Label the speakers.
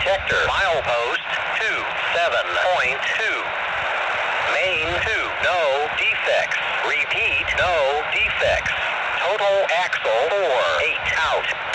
Speaker 1: detector. Milepost 27.2. Main 2, no defects. Repeat, no defects. Total axle 4, 8 out.